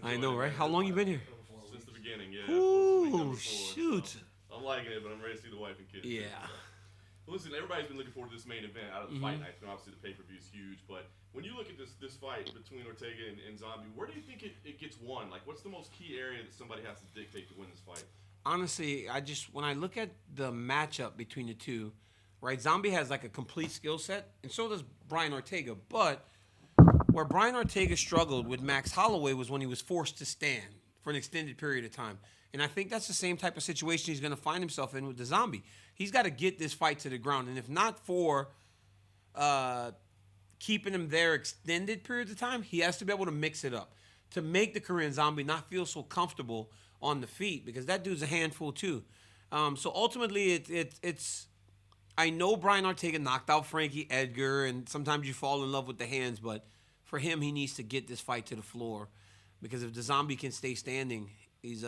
I know, right? How long you been here? Since the beginning, yeah. Ooh, shoot. So I'm liking it, but I'm ready to see the wife and kids too. Yeah. So. Well, listen, everybody's been looking forward to this main event out of the fight night. Obviously, the pay per view is huge, but when you look at this fight between Ortega and Zombie, where do you think it gets won? Like, what's the most key area that somebody has to dictate to win this fight? Honestly, when I look at the matchup between the two, right? Zombie has like a complete skill set, and so does Brian Ortega. But where Brian Ortega struggled with Max Holloway was when he was forced to stand for an extended period of time. And I think that's the same type of situation he's going to find himself in with the Zombie. He's got to get this fight to the ground, and if not for keeping him there extended periods of time, he has to be able to mix it up to make the Korean Zombie not feel so comfortable on the feet because that dude's a handful too. So ultimately, it's. I know Brian Ortega knocked out Frankie Edgar, and sometimes you fall in love with the hands, but for him, he needs to get this fight to the floor because if the Zombie can stay standing, he's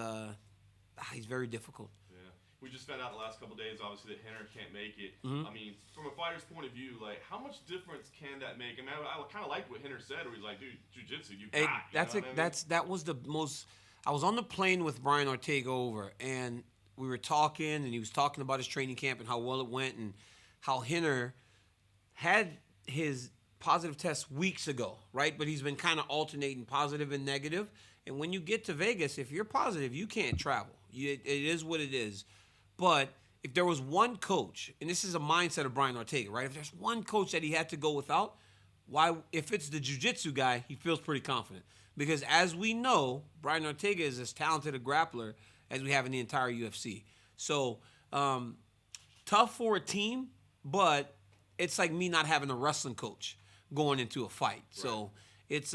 very difficult. Yeah. We just found out the last couple of days, obviously, that Henner can't make it. I mean, from a fighter's point of view, like, how much difference can that make? I mean, I kind of like what Henner said, where he's like, dude, jiu-jitsu, you got. That was the most. I was on the plane with Brian Ortega over, and we were talking, and he was talking about his training camp and how well it went, and how Henner had his positive test weeks ago, right? But he's been kind of alternating positive and negative. And when you get to Vegas, if you're positive, you can't travel. It is what it is. But if there was one coach, and this is a mindset of Brian Ortega, right? If there's one coach that he had to go without, why? If it's the jiu-jitsu guy, he feels pretty confident. Because as we know, Brian Ortega is as talented a grappler as we have in the entire UFC. So tough for a team, but it's like me not having a wrestling coach going into a fight. Right. So it's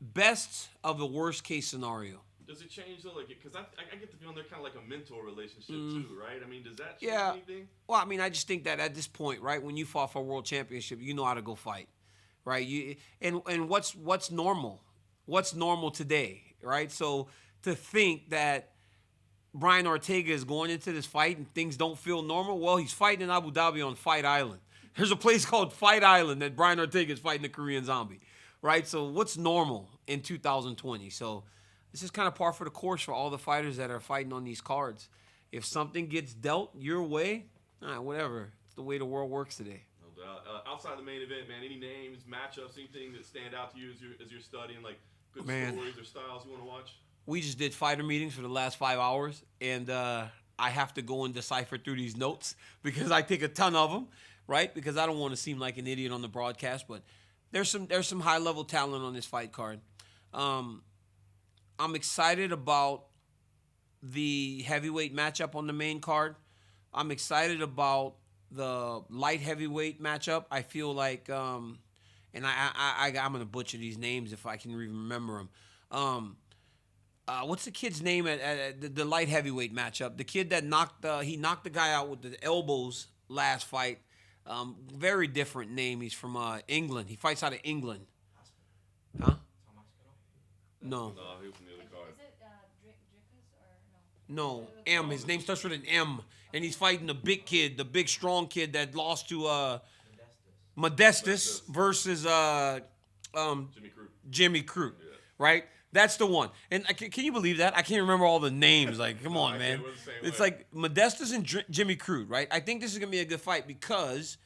best of the worst case scenario. Does it change though? Like, because I get the feeling they're kind of like a mentor relationship too, right? I mean, does that change anything? Well, I mean, I just think that at this point, right, when you fought for a world championship, you know how to go fight, right? And what's normal? What's normal today, right? So to think that Brian Ortega is going into this fight and things don't feel normal, well, he's fighting in Abu Dhabi on Fight Island. There's a place called Fight Island that Brian Ortega is fighting the Korean Zombie, right? So what's normal in 2020? So this is kind of par for the course for all the fighters that are fighting on these cards. If something gets dealt your way, whatever. It's the way the world works today. No doubt. Outside the main event, man, any names, matchups, anything that stand out to you as you're studying, like good stories or styles you want to watch? We just did fighter meetings for the last 5 hours, and I have to go and decipher through these notes because I take a ton of them, right? Because I don't want to seem like an idiot on the broadcast, but there's some high-level talent on this fight card. I'm excited about the heavyweight matchup on the main card. I'm excited about the light heavyweight matchup. I feel like, and I'm going to butcher these names if I can even remember them. What's the kid's name at the light heavyweight matchup? The kid that knocked the guy out with the elbows last fight. Very different name. He's from England. He fights out of England. Huh? No. No, he was from the other card. Is it Dricus or no? No, M. His name starts with an M, and he's fighting the big kid, the big strong kid that lost to Modestus versus Jimmy Crute, right? That's the one. And can you believe that? I can't remember all the names. Like, come on, man. It's like Modestus and Jimmy Crute, right? I think this is going to be a good fight because,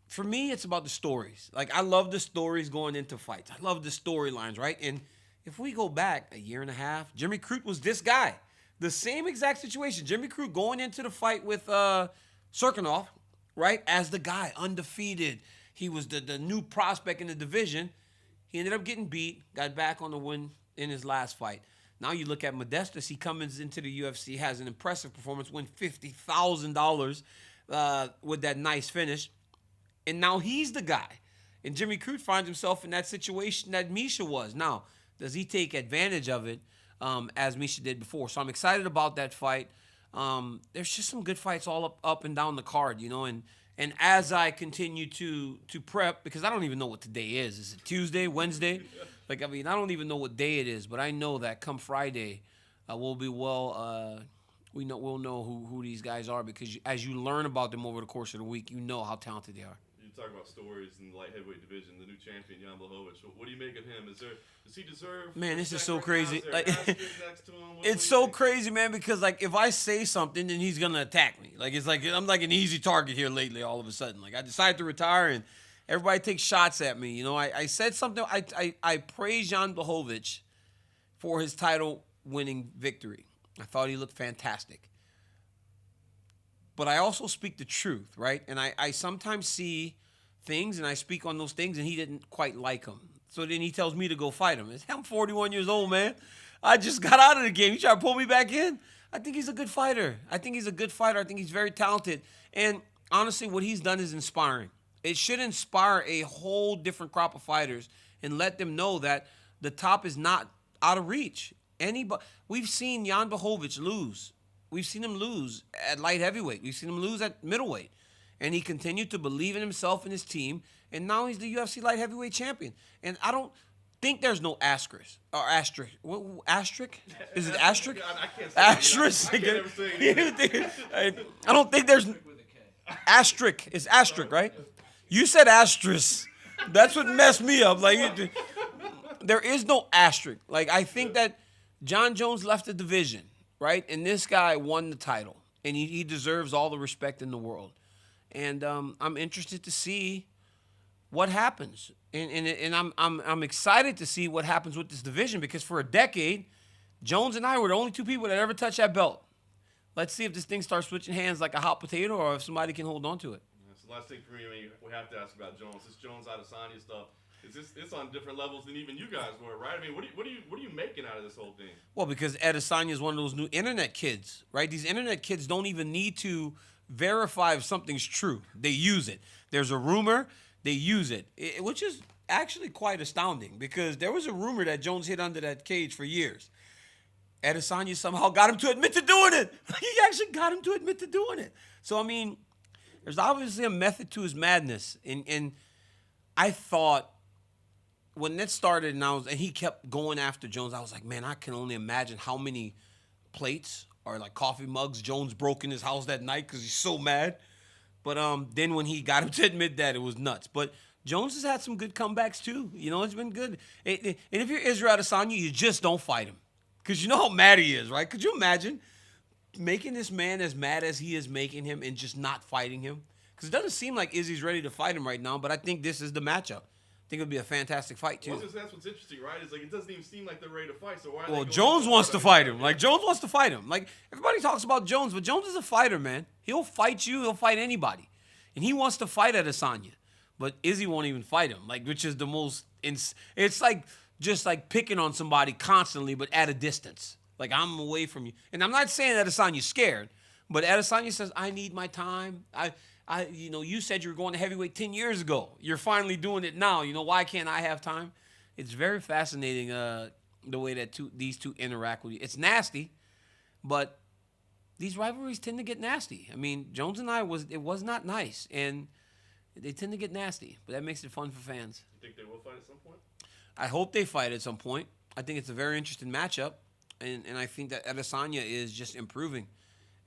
for me, it's about the stories. Like, I love the stories going into fights. I love the storylines, right? And if we go back a year and a half, Jimmy Crute was this guy. The same exact situation. Jimmy Crute going into the fight with Serkinov, right, as the guy, undefeated. He was the new prospect in the division. He ended up getting beat, got back on the win in his last fight. Now you look at Modestus, he comes into the UFC, has an impressive performance, win $50,000 with that nice finish. And now he's the guy. And Jimmy Crute finds himself in that situation that Misha was. Now, does he take advantage of it as Misha did before? So I'm excited about that fight. There's just some good fights all up and down the card, you know, and as I continue to prep, because I don't even know what today is. Is it Tuesday, Wednesday? Like, I mean, I don't even know what day it is, but I know that come Friday, we'll know who these guys are because as you learn about them over the course of the week, you know how talented they are. You talk about stories in the light heavyweight division. The new champion, Jan Blachowicz. What do you make of him? Does he deserve? Man, this is respect so right crazy. now? Is there Like, an asterisk next to him? What it's do you so think? crazy, man, because like if I say something, then he's gonna attack me. Like it's like I'm like an easy target here lately. All of a sudden, like I decided to retire, and everybody takes shots at me. You know, I said something. I praise Jan Blachowicz for his title-winning victory. I thought he looked fantastic. But I also speak the truth, right? And I sometimes see things, and I speak on those things, and he didn't quite like them. So then he tells me to go fight him. I'm 41 years old, man. I just got out of the game. You try to pull me back in? I think he's a good fighter. I think he's very talented. And honestly, what he's done is inspiring. It should inspire a whole different crop of fighters and let them know that the top is not out of reach. We've seen Jan Blachowicz lose. We've seen him lose at light heavyweight. We've seen him lose at middleweight. And he continued to believe in himself and his team. And now he's the UFC light heavyweight champion. And I don't think there's no asterisk. Or asterisk. What, asterisk? Is it asterisk? I can't say Asterisk. I can't ever say it. I don't think there's asterisk. It's asterisk, right? You said asterisk. That's what messed me up. Like, there is no asterisk. Like, I think that John Jones left the division, right? And this guy won the title. And he deserves all the respect in the world. And I'm interested to see what happens. And I'm excited to see what happens with this division because for a decade, Jones and I were the only two people that ever touched that belt. Let's see if this thing starts switching hands like a hot potato or if somebody can hold on to it. That's the last thing for me. I mean, we have to ask about Jones. This Jones Adesanya stuff. It's on different levels than even you guys were, right? I mean, what are you making out of this whole thing? Well, because Adesanya is one of those new internet kids, right? These internet kids don't even need to verify if something's true. They use it. There's a rumor, they use it, which is actually quite astounding because there was a rumor that Jones hid under that cage for years. Adesanya somehow got him to admit to doing it. He actually got him to admit to doing it. So, I mean, there's obviously a method to his madness. And I thought when that started and he kept going after Jones, I was like, man, I can only imagine how many plates or like coffee mugs Jones broke in his house that night because he's so mad. But then when he got him to admit that, it was nuts. But Jones has had some good comebacks too. You know, it's been good. And if you're Israel Adesanya, you just don't fight him because you know how mad he is, right? Could you imagine making this man as mad as he is making him and just not fighting him? Because it doesn't seem like Izzy's ready to fight him right now, but I think this is the matchup. I think it'll be a fantastic fight too. Well, that's what's interesting, right? Is like it doesn't even seem like they're ready to fight. So why? Well, Jones wants to fight him. Like Jones wants to fight him. Like everybody talks about Jones, but Jones is a fighter, man. He'll fight you. He'll fight anybody, and he wants to fight Adesanya. But Izzy won't even fight him. Like, which is the most. It's like just like picking on somebody constantly, but at a distance. Like I'm away from you, and I'm not saying Adesanya's scared, but Adesanya says I need my time. You said you were going to heavyweight 10 years ago. You're finally doing it now. You know, why can't I have time? It's very fascinating the way that these two interact with you. It's nasty, but these rivalries tend to get nasty. I mean, Jones and it was not nice, and they tend to get nasty, but that makes it fun for fans. You think they will fight at some point? I hope they fight at some point. I think it's a very interesting matchup, and I think that Adesanya is just improving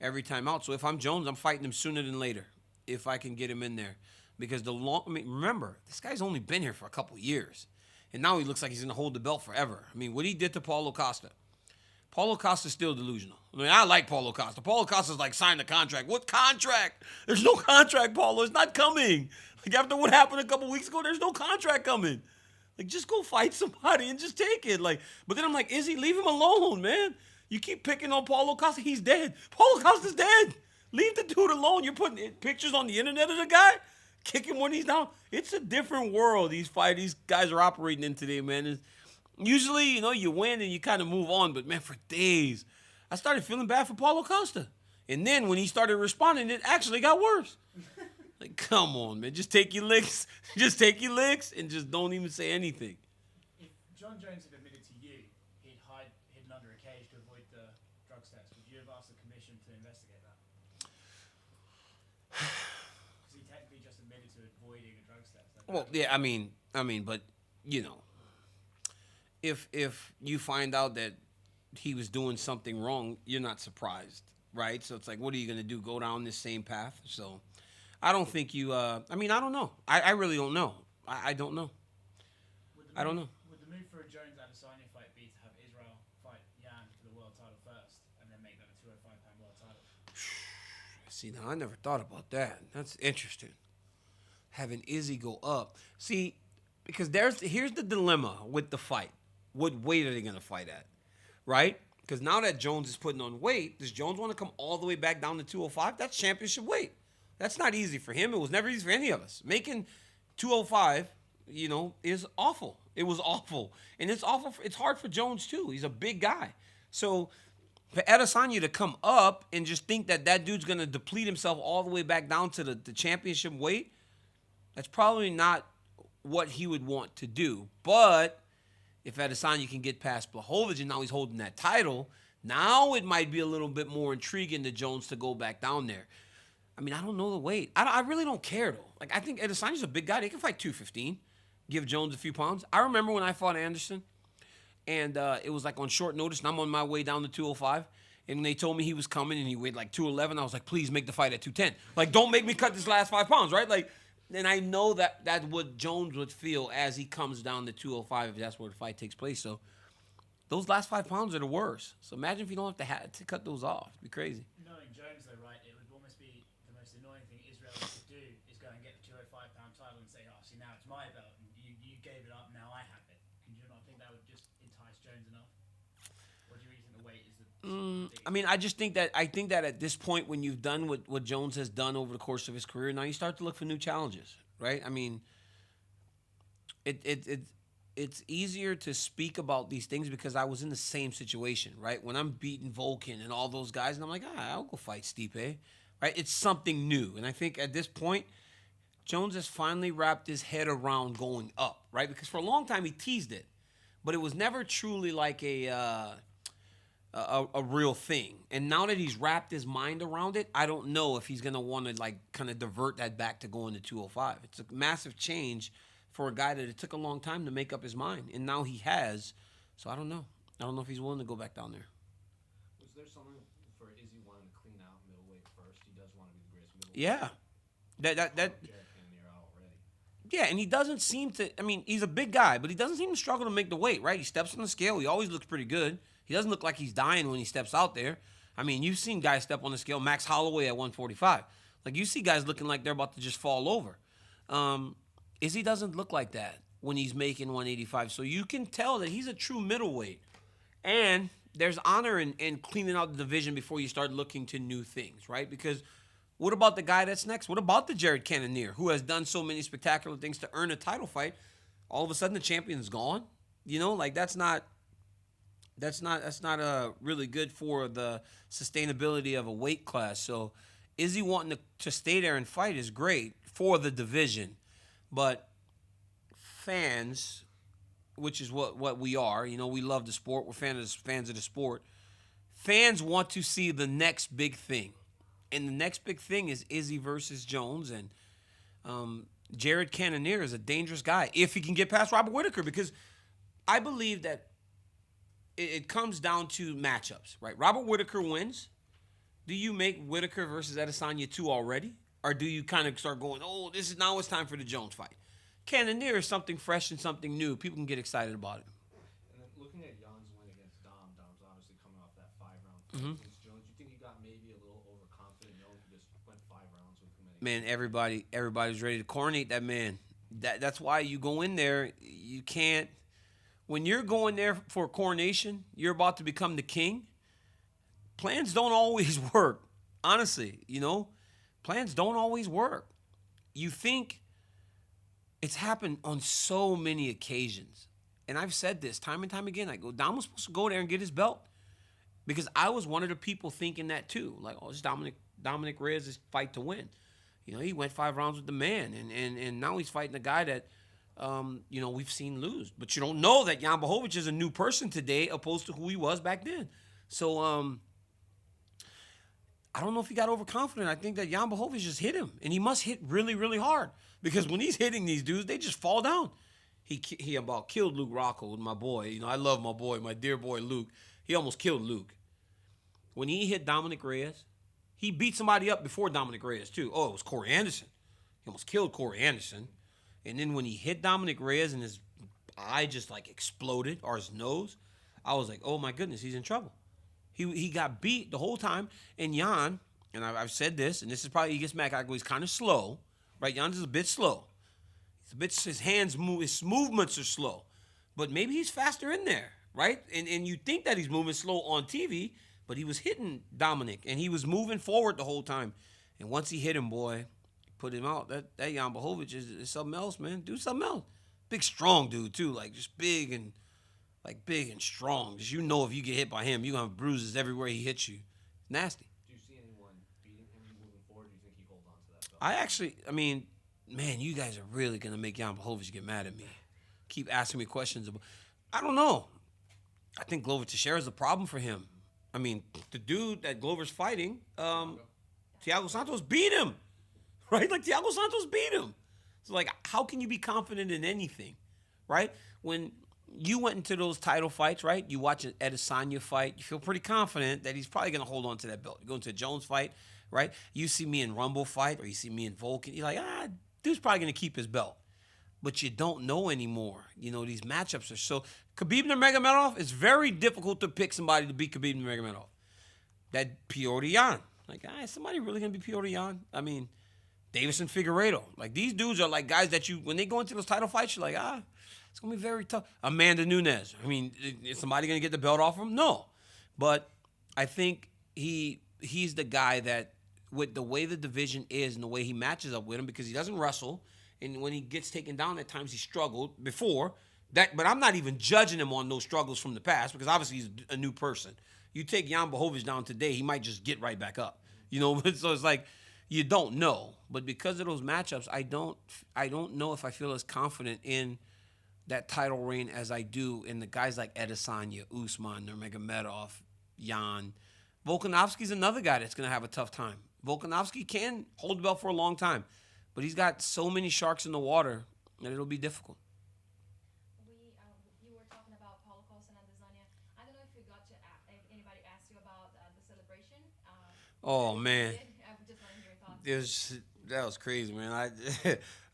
every time out. So if I'm Jones, I'm fighting him sooner than later. If I can get him in there. Because remember, this guy's only been here for a couple years. And now he looks like he's going to hold the belt forever. I mean, what he did to Paulo Costa. Paulo Costa's still delusional. I mean, I like Paulo Costa. Paulo Costa's like, sign the contract. What contract? There's no contract, Paulo. It's not coming. Like, after what happened a couple weeks ago, there's no contract coming. Like, just go fight somebody and just take it. Like, but then I'm like, Izzy, leave him alone, man. You keep picking on Paulo Costa. He's dead. Paulo Costa's dead. Leave the dude alone. You're putting pictures on the internet of the guy, kick him when he's down. It's a different world these guys are operating in today, man. Usually, you win and you kind of move on, but man, for days, I started feeling bad for Paulo Costa. And then when he started responding, it actually got worse. Like, come on, man. Just take your licks. Just take your licks and just don't even say anything. If John Jones had admitted to you he'd hidden under a cage to avoid the drug test, would you have asked the commission to investigate that? Because he technically just admitted to avoiding a drug test. Well, yeah, I mean, but if you find out that he was doing something wrong, you're not surprised, right? So it's like, what are you gonna do? Go down this same path? So, I don't think you. I mean, I don't know. I really don't know. I don't know. I don't know. Would the move for a Jones Adesanya fight be to have Israel fight Yan for the world title first, and then make that a 205-pound world title? See, now I never thought about that. That's interesting. Having Izzy go up. See, because here's the dilemma with the fight. What weight are they going to fight at? Right? Because now that Jones is putting on weight, does Jones want to come all the way back down to 205? That's championship weight. That's not easy for him. It was never easy for any of us. Making 205, is awful. It was awful. And it's awful. It's hard for Jones, too. He's a big guy. So for Adesanya to come up and just think that dude's going to deplete himself all the way back down to the championship weight, that's probably not what he would want to do. But if Adesanya can get past Blachowicz and now he's holding that title, now it might be a little bit more intriguing to Jones to go back down there. I mean, I don't know the weight. I really don't care, though. Like, I think Adesanya's a big guy. They can fight 215, give Jones a few pounds. I remember when I fought Anderson, and it was like on short notice, and I'm on my way down to 205, and they told me he was coming, and he weighed like 211. I was like, please make the fight at 210. Like, don't make me cut this last 5 pounds, right? Like, and I know that's what Jones would feel as he comes down to 205 if that's where the fight takes place. So those last 5 pounds are the worst. So imagine if you don't have to cut those off. It'd be crazy. Knowing Jones, though, right, it would almost be the most annoying thing Israel could do is go and get the 205-pound title and say, oh, see, now it's my belt. And you gave it up, now I have it. Can you not think that would just entice Jones enough? Or do you really think the weight is the I mean, I think that at this point, when you've done what Jones has done over the course of his career, now you start to look for new challenges, right? I mean, it's easier to speak about these things because I was in the same situation, right? When I'm beating Volkan and all those guys, and I'm like, I'll go fight Stipe, right? It's something new, and I think at this point, Jones has finally wrapped his head around going up, right? Because for a long time he teased it, but it was never truly like a real thing. And now that he's wrapped his mind around it, I don't know if he's going to want to like kind of divert that back to going to 205. It's a massive change for a guy that it took a long time to make up his mind. And now he has. So I don't know. I don't know if he's willing to go back down there. Was there something for Izzy wanting to clean out middleweight first? He does want to be the greatest middleweight. Yeah. Yeah, and he doesn't seem to, I mean, he's a big guy, but he doesn't seem to struggle to make the weight, right? He steps on the scale. He always looks pretty good. He doesn't look like he's dying when he steps out there. I mean, you've seen guys step on the scale. Max Holloway at 145. Like, you see guys looking like they're about to just fall over. Izzy doesn't look like that when he's making 185. So you can tell that he's a true middleweight. And there's honor in cleaning out the division before you start looking to new things, right? Because what about the guy that's next? What about the Jared Cannonier, who has done so many spectacular things to earn a title fight? All of a sudden, the champion's gone. Like that's not really good for the sustainability of a weight class. So Izzy wanting to stay there and fight is great for the division. But fans, which is what we are, we love the sport. We're fans of the sport. Fans want to see the next big thing. And the next big thing is Izzy versus Jones. And Jared Cannonier is a dangerous guy if he can get past Robert Whittaker, because I believe that it comes down to matchups, right? Robert Whittaker wins. Do you make Whittaker versus Adesanya 2 already? Or do you kind of start going, now it's time for the Jones fight? Cannonier is something fresh and something new. People can get excited about it. And then looking at Jan's win against Dom's obviously coming off that 5-round fight against Jones. Do you think he got maybe a little overconfident knowing he just went 5 rounds with him? Man, everybody's ready to coronate that man. That's why you go in there. You can't. When you're going there for a coronation, you're about to become the king. Plans don't always work. Honestly, plans don't always work. You think it's happened on so many occasions. And I've said this time and time again. I go, Dom was supposed to go there and get his belt. Because I was one of the people thinking that too. Like, it's Dominic Reyes' fight to win. He went 5 rounds with the man. And now he's fighting a guy that, we've seen lose. But you don't know that Jan Blachowicz is a new person today opposed to who he was back then. So, I don't know if he got overconfident. I think that Jan Blachowicz just hit him. And he must hit really, really hard. Because when he's hitting these dudes, they just fall down. He about killed Luke Rocco with my boy. I love my boy, my dear boy Luke. He almost killed Luke. When he hit Dominic Reyes, he beat somebody up before Dominic Reyes, too. Oh, it was Corey Anderson. He almost killed Corey Anderson. And then when he hit Dominic Reyes and his eye just like exploded, or his nose, I was like, oh my goodness, he's in trouble. He got beat the whole time. And Jan, and I've said this, and this is probably, he gets mad, he's kind of slow, right? Jan is a bit slow. His hands move, his movements are slow. But maybe he's faster in there, right? And you think that he's moving slow on TV, but he was hitting Dominic, and he was moving forward the whole time. And once he hit him, boy, put him out. That Jan Blachowicz is something else, man. Do something else. Big, strong dude, too. Like, just big and strong. Just, you know, if you get hit by him, you're going to have bruises everywhere he hits you. Nasty. Do you see anyone beating him moving forward? Do you think he holds on to that belt? Man, you guys are really going to make Jan Blachowicz get mad at me. Keep asking me questions about. I don't know. I think Glover Teixeira is a problem for him. I mean, the dude that Glover's fighting, Thiago Santos beat him, right? Like, Thiago Santos beat him. So, like, how can you be confident in anything, right? When you went into those title fights, right? You watch an Adesanya fight, you feel pretty confident that he's probably going to hold on to that belt. You go into a Jones fight, right? You see me in Rumble fight, or you see me in Volkan, you're like, dude's probably going to keep his belt. But you don't know anymore. You know, these matchups are so. Khabib Nurmagomedov, it's very difficult to pick somebody to beat Khabib Nurmagomedov. That Piotr Jan. Like, is somebody really going to be Piotr Jan? I mean, Davison Figueiredo. Like, these dudes are like guys that when they go into those title fights, you're like, it's going to be very tough. Amanda Nunes. I mean, is somebody going to get the belt off him? No. But I think he's the guy that, with the way the division is and the way he matches up with him, because he doesn't wrestle, and when he gets taken down, at times he struggled before that. But I'm not even judging him on those struggles from the past, because obviously he's a new person. You take Jan Blachowicz down today, he might just get right back up. You know, so it's like you don't know. But because of those matchups, I don't know if I feel as confident in that title reign as I do in the guys like Adesanya, Usman, Nurmagomedov, Jan. Volkanovski's another guy that's going to have a tough time. Volkanovski can hold the belt for a long time, but he's got so many sharks in the water that it'll be difficult. You were talking about Paulo Costa and Adesanya. I don't know if you got to if anybody asked you about the celebration. Oh man, I just want to hear your thoughts. That was crazy, man.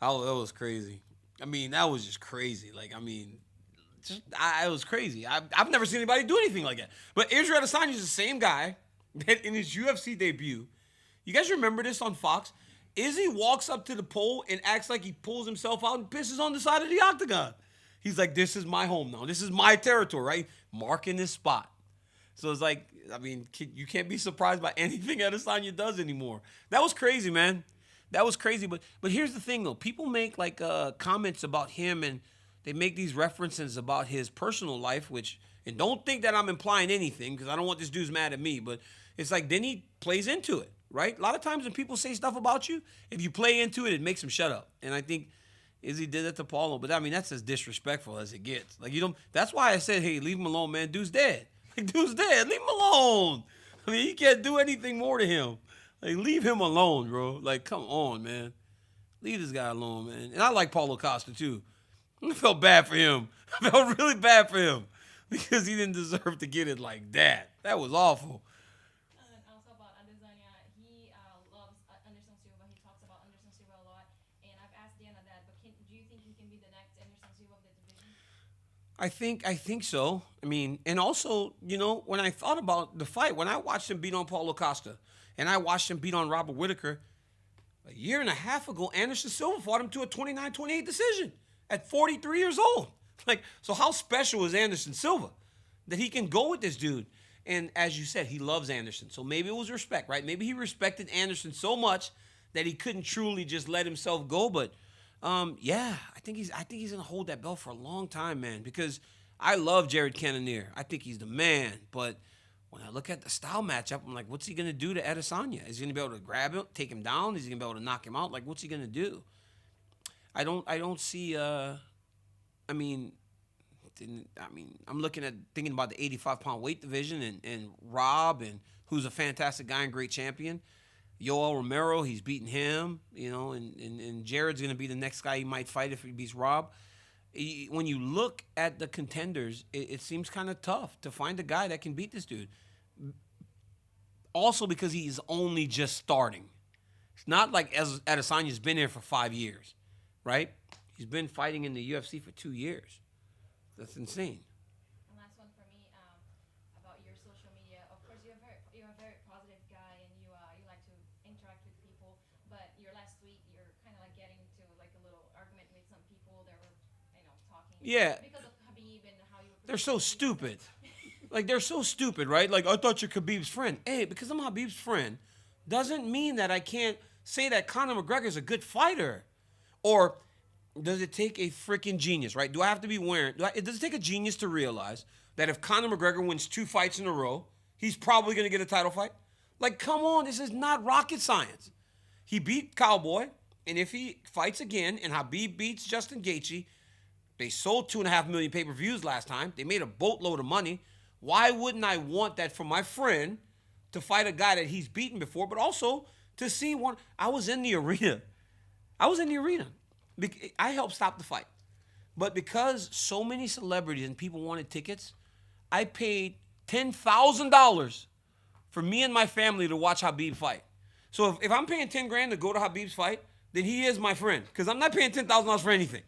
That was crazy. I mean, that was just crazy. Like, I mean, it was crazy. I've never seen anybody do anything like that. But Israel Adesanya is the same guy that in his UFC debut. You guys remember this on Fox? Izzy walks up to the pole and acts like he pulls himself out and pisses on the side of the octagon. He's like, this is my home now. This is my territory, right? Marking this spot. So it's like, I mean, you can't be surprised by anything Adesanya does anymore. That was crazy, man. That was crazy. But here's the thing, though. People make, like, comments about him, and they make these references about his personal life, and don't think that I'm implying anything, because I don't want this dude's mad at me, but it's like then he plays into it. Right? A lot of times when people say stuff about you, if you play into it, it makes them shut up. And I think Izzy did that to Paulo. But, I mean, that's as disrespectful as it gets. Like, you don't. That's why I said, hey, leave him alone, man. Dude's dead. Like, dude's dead. Leave him alone. I mean, you can't do anything more to him. Like, leave him alone, bro. Like, come on, man. Leave this guy alone, man. And I like Paulo Costa, too. I felt bad for him. I felt really bad for him because he didn't deserve to get it like that. That was awful. I think so. I mean, and also, you know, when I thought about the fight, when I watched him beat on Paulo Costa and I watched him beat on Robert Whittaker, a year and a half ago, Anderson Silva fought him to a 29-28 decision at 43 years old. Like, so how special is Anderson Silva that he can go with this dude? And as you said, he loves Anderson. So maybe it was respect, right? Maybe he respected Anderson so much that he couldn't truly just let himself go. But yeah, I think he's gonna hold that belt for a long time, man. Because I love Jared Cannonier. I think he's the man. But when I look at the style matchup, I'm like, what's he gonna do to Adesanya? Is he gonna be able to grab him, take him down? Is he gonna be able to knock him out? Like, what's he gonna do? I don't see. I'm thinking about the 85-pound weight division and Rob, and who's a fantastic guy and great champion. Yoel Romero, he's beating him, you know, and Jared's going to be the next guy he might fight if he beats Rob. When you look at the contenders, it seems kind of tough to find a guy that can beat this dude. Also because he's only just starting. It's not like Adesanya's been here for 5 years, right? He's been fighting in the UFC for 2 years. That's insane. And last one for me, about your social media. Of course, you're a very positive guy, and you like to interact with people. But your last tweet, you're kind of like getting into like a little argument with some people that were, talking. Yeah. Because of Khabib and how you. They're so stupid. Like, they're so stupid, right? Like, I thought you're Khabib's friend. Hey, because I'm Khabib's friend doesn't mean that I can't say that Conor McGregor's a good fighter. Or does it take a freaking genius, right? Do I have to be wearing... Does it take a genius to realize that if Conor McGregor wins 2 fights in a row, he's probably going to get a title fight? Like, come on, this is not rocket science. He beat Cowboy, and if he fights again and Khabib beats Justin Gaethje, they sold 2.5 million pay-per-views last time. They made a boatload of money. Why wouldn't I want that for my friend to fight a guy that he's beaten before, but also to see one? I was in the arena. I helped stop the fight. But because so many celebrities and people wanted tickets, I paid $10,000 for me and my family to watch Khabib fight. So if I'm paying $10,000 to go to Khabib's fight, then he is my friend, because I'm not paying $10,000 for anything.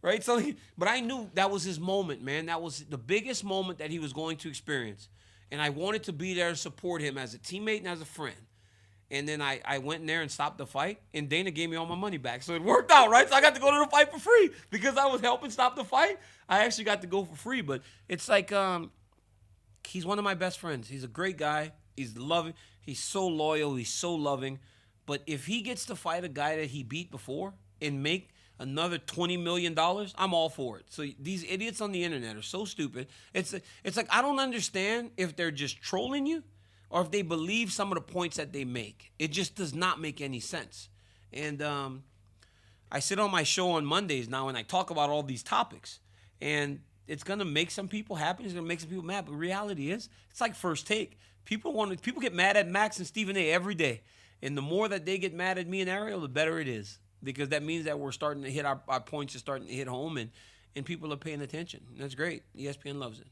Right? So, but I knew that was his moment, man. That was the biggest moment that he was going to experience. And I wanted to be there to support him as a teammate and as a friend. And then I went in there and stopped the fight, and Dana gave me all my money back. So it worked out, right? So I got to go to the fight for free. Because I was helping stop the fight, I actually got to go for free. But it's like, he's one of my best friends. He's a great guy. He's loving. He's so loyal. He's so loving. But if he gets to fight a guy that he beat before and make another $20 million, I'm all for it. So these idiots on the internet are so stupid. It's like, I don't understand if they're just trolling you or if they believe some of the points that they make. It just does not make any sense. And I sit on my show on Mondays now and I talk about all these topics. And it's going to make some people happy. It's going to make some people mad. But reality is, it's like First Take. People get mad at Max and Stephen A. every day. And the more that they get mad at me and Ariel, the better it is. Because that means that we're starting to hit our points are starting to hit home, and people are paying attention. And that's great. ESPN loves it.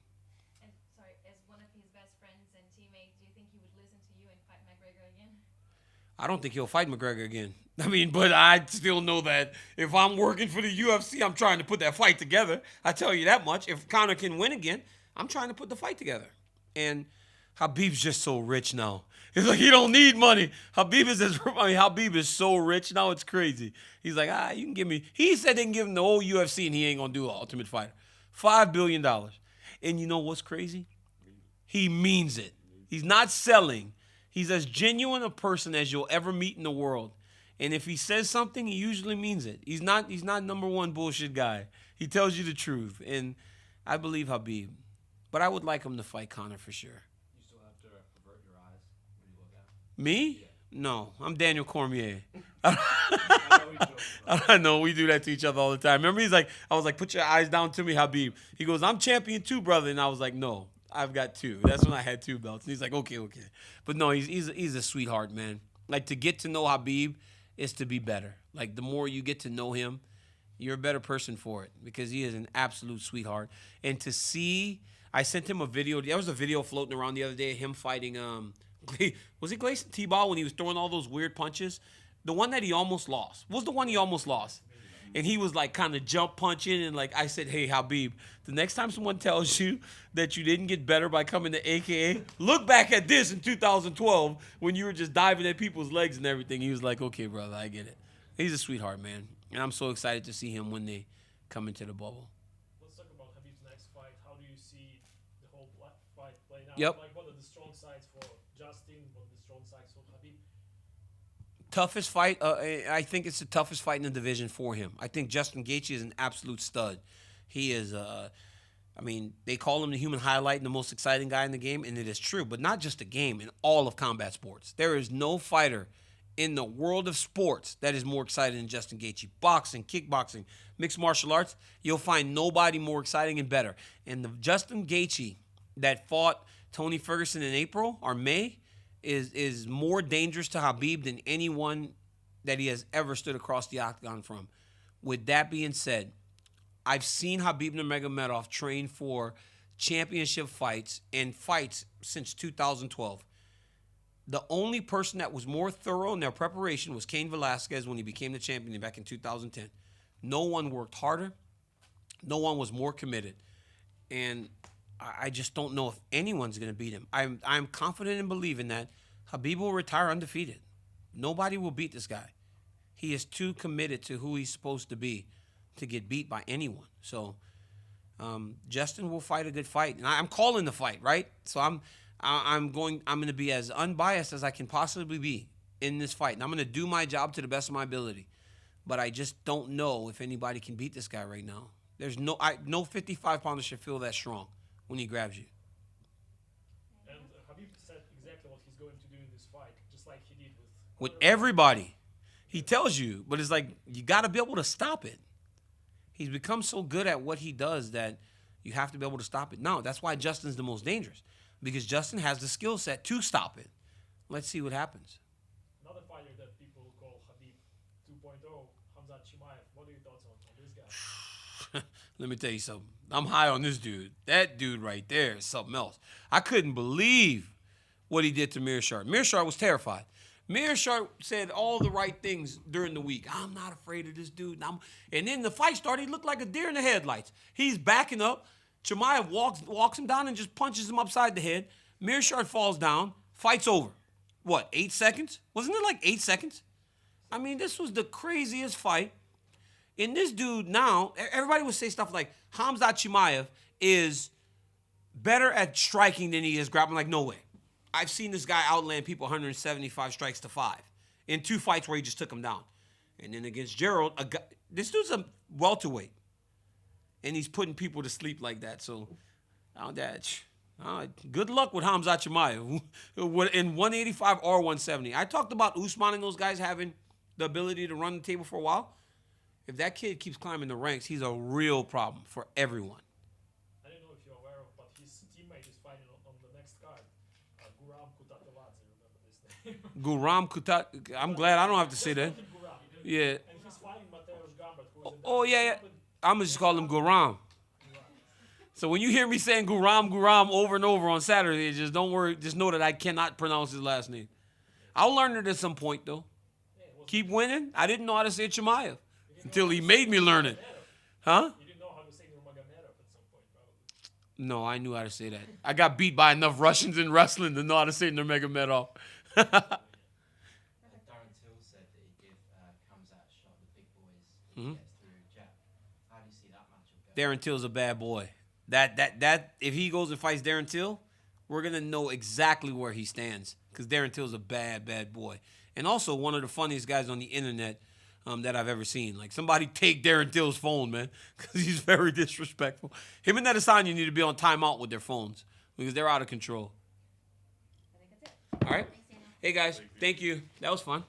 And sorry, as one of his best friends and teammates, do you think he would listen to you and fight McGregor again? I don't think he'll fight McGregor again. I mean, but I still know that if I'm working for the UFC, I'm trying to put that fight together. I tell you that much. If Conor can win again, I'm trying to put the fight together. And Khabib's just so rich now. It's like he don't need money. Khabib is so rich now, it's crazy. He's like, you can give me. He said they can give him the whole UFC and he ain't gonna do an Ultimate Fighter. $5 billion. And you know what's crazy? He means it. He's not selling. He's as genuine a person as you'll ever meet in the world. And if he says something, he usually means it. He's not number one bullshit guy. He tells you the truth. And I believe Khabib. But I would like him to fight Conor for sure. Me? No, I'm Daniel Cormier. I know, we do that to each other all the time. Remember, I was like, put your eyes down to me, Khabib. He goes, I'm champion too, brother. And I was like, no, I've got 2. That's when I had 2 belts. And he's like, okay. But no, he's a sweetheart, man. Like, to get to know Khabib is to be better. Like, the more you get to know him, you're a better person for it, because he is an absolute sweetheart. And to see, I sent him a video. There was a video floating around the other day of him fighting, was it Gleison Tibau when he was throwing all those weird punches? The one that he almost lost. What was the one he almost lost? And he was like kind of jump punching, and like I said, hey, Khabib, the next time someone tells you that you didn't get better by coming to AKA, look back at this in 2012 when you were just diving at people's legs and everything. He was like, okay, brother, I get it. He's a sweetheart, man. And I'm so excited to see him when they come into the bubble. Let's talk about Khabib's next fight. How do you see the whole fight playing out? Yep. Like, what are the strong sides for Justin? What are the strong sides for Khabib? Toughest fight, I think it's the toughest fight in the division for him. I think Justin Gaethje is an absolute stud. He is, they call him the human highlight and the most exciting guy in the game, and it is true. But not just the game, in all of combat sports. There is no fighter in the world of sports that is more exciting than Justin Gaethje. Boxing, kickboxing, mixed martial arts, you'll find nobody more exciting and better. And the Justin Gaethje that fought Tony Ferguson in April or May is more dangerous to Khabib than anyone that he has ever stood across the octagon from. With that being said, I've seen Khabib Nurmagomedov train for championship fights and fights since 2012. The only person that was more thorough in their preparation was Cain Velasquez when he became the champion back in 2010. No one worked harder. No one was more committed. And I just don't know if anyone's going to beat him. I'm confident in believing that Khabib will retire undefeated. Nobody will beat this guy. He is too committed to who he's supposed to be to get beat by anyone. So Justin will fight a good fight, and I'm calling the fight, right? So I'm going to be as unbiased as I can possibly be in this fight, and I'm going to do my job to the best of my ability. But I just don't know if anybody can beat this guy right now. There's no 55-pounder should feel that strong when he grabs you. And Habib said exactly what he's going to do in this fight, just like he did With everybody. He tells you, but it's like you got to be able to stop it. He's become so good at what he does that you have to be able to stop it. No, that's why Justin's the most dangerous, because Justin has the skill set to stop it. Let's see what happens. Another fighter that people call Habib 2.0, Khamzat Chimaev. What are your thoughts on this guy? Let me tell you something. I'm high on this dude. That dude right there is something else. I couldn't believe what he did to Mearshart. Mearshart was terrified. Mearshart said all the right things during the week. I'm not afraid of this dude. And then the fight started. He looked like a deer in the headlights. He's backing up. Chimaev walks him down and just punches him upside the head. Mearshart falls down. Fight's over. What, 8 seconds? Wasn't it like 8 seconds? I mean, this was the craziest fight. And this dude now, everybody would say stuff like, Khamzat Chimaev is better at striking than he is grappling. Like, no way. I've seen this guy outland people 175 strikes to 5 in 2 fights where he just took him down. And then against Gerald, this dude's a welterweight. And he's putting people to sleep like that. So, good luck with Khamzat Chimaev in 185 or 170. I talked about Usman and those guys having the ability to run the table for a while. If that kid keeps climbing the ranks, he's a real problem for everyone. I don't know if you're aware of, but his teammate is fighting on the next card. Guram Kutateladze, remember this name? Guram Kutat. I'm glad I don't have to say that. Yeah. And he's fighting Mateusz Gambart, who is Oh, yeah. I'm going to just call him Guram. So when you hear me saying Guram over and over on Saturday, just don't worry. Just know that I cannot pronounce his last name. I'll learn it at some point, though. Keep winning. I didn't know how to say Chimaev until he made me learn it. Huh? You didn't know how to say Nurmagomedov at some point, probably. No, I knew how to say that. I got beat by enough Russians in wrestling to know how to say Nurmagomedov. Darren Till said that he'd give Khamzat a shot, the big boys, if he gets through jab. How do you see that matchup going? Darren Till's a bad boy. That if he goes and fights Darren Till, we're gonna know exactly where he stands, because Darren Till's a bad boy, and also one of the funniest guys on the internet that I've ever seen. Like, somebody take Darren Till's phone, man, because he's very disrespectful. Him and Adesanya need to be on timeout with their phones because they're out of control. I think that's it. All right. Hey guys, thank you. That was fun.